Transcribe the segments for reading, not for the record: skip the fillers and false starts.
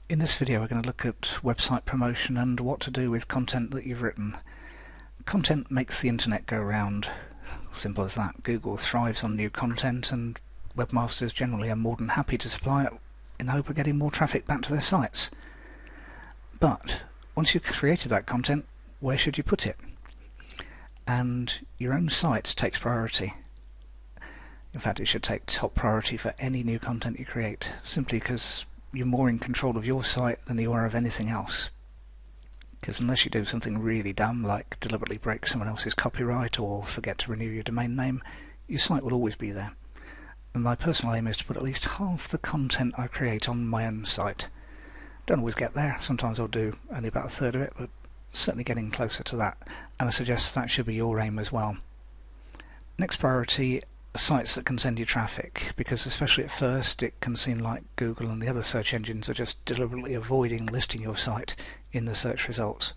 In this video we're going to look at website promotion and what to do with content that you've written. Content makes the internet go round. Simple as that. Google thrives on new content and webmasters generally are more than happy to supply it in the hope of getting more traffic back to their sites. But once you've created that content, where should you put it? And your own site takes priority. In fact, it should take top priority for any new content you create, simply because you're more in control of your site than you are of anything else. Because unless you do something really dumb, like deliberately break someone else's copyright or forget to renew your domain name, your site will always be there. And my personal aim is to put at least half the content I create on my own site. Don't always get there, sometimes I'll do only about a third of it, but certainly getting closer to that, and I suggest that should be your aim as well. Next priority, sites that can send you traffic, because especially at first it can seem like Google and the other search engines are just deliberately avoiding listing your site in the search results.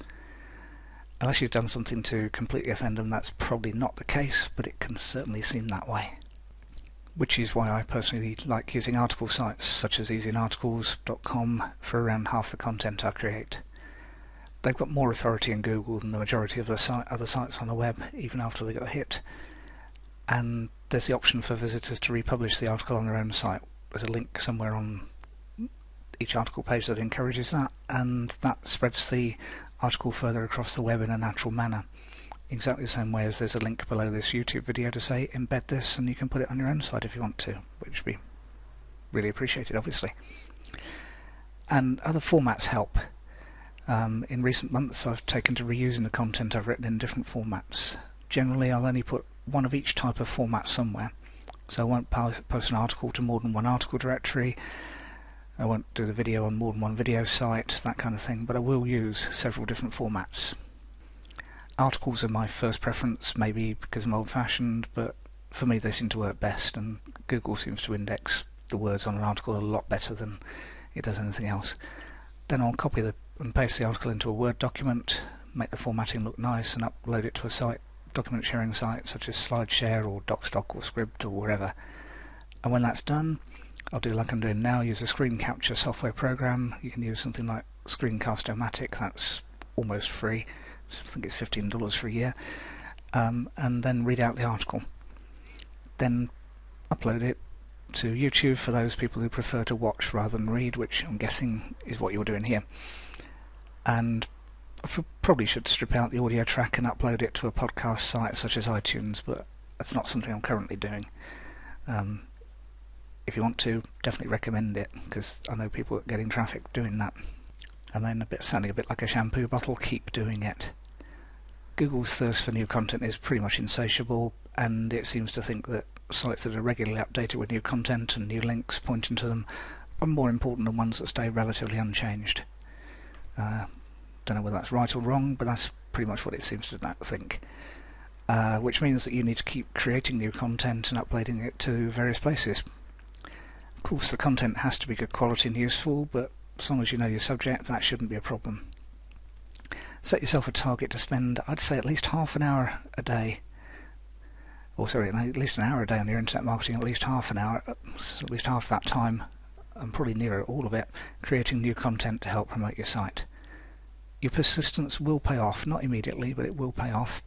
Unless you've done something to completely offend them, that's probably not the case, but it can certainly seem that way. Which is why I personally like using article sites such as easyarticles.com for around half the content I create. They've got more authority in Google than the majority of the other sites on the web, even after they got hit. And there's the option for visitors to republish the article on their own site. There's a link somewhere on each article page that encourages that, and that spreads the article further across the web in a natural manner. Exactly the same way as there's a link below this YouTube video to say embed this and you can put it on your own site if you want to, which would be really appreciated, obviously. And other formats help. In recent months I've taken to reusing the content I've written in different formats. Generally I'll only put one of each type of format somewhere, so I won't post an article to more than one article directory, I won't do the video on more than one video site, that kind of thing, but I will use several different formats. Articles are my first preference, maybe because I'm old-fashioned, but for me they seem to work best, and Google seems to index the words on an article a lot better than it does anything else. Then I'll copy and paste the article into a Word document, make the formatting look nice, and upload it to a site, document sharing site such as SlideShare or DocStock or Scribd or wherever. And when that's done, I'll do like I'm doing now, use a screen capture software program. You can use something like Screencast-O-Matic, that's almost free. I think it's $15 for a year. And then read out the article. Then upload it to YouTube for those people who prefer to watch rather than read, which I'm guessing is what you're doing here. And I probably should strip out the audio track and upload it to a podcast site such as iTunes, but that's not something I'm currently doing. If you want to, definitely recommend it, because I know people are getting traffic doing that. And then sounding a bit like a shampoo bottle, keep doing it. Google's thirst for new content is pretty much insatiable, and it seems to think that sites that are regularly updated with new content and new links pointing to them are more important than ones that stay relatively unchanged. Don't know whether that's right or wrong, but that's pretty much what it seems to think. Which means that you need to keep creating new content and uploading it to various places. Of course, the content has to be good quality and useful, but as long as you know your subject, that shouldn't be a problem. Set yourself a target to spend, I'd say, at least half an hour a day, at least an hour a day on your internet marketing, at least half an hour, at least half that time, and probably nearer all of it, creating new content to help promote your site. Your persistence will pay off, not immediately, but it will pay off,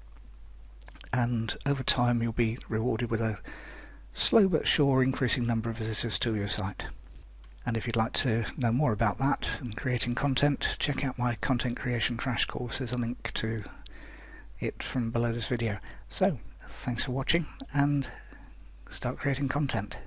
and over time you'll be rewarded with a slow but sure increasing number of visitors to your site. And if you'd like to know more about that and creating content, check out my content creation crash course. There's a link to it from below this video. So, thanks for watching, and start creating content.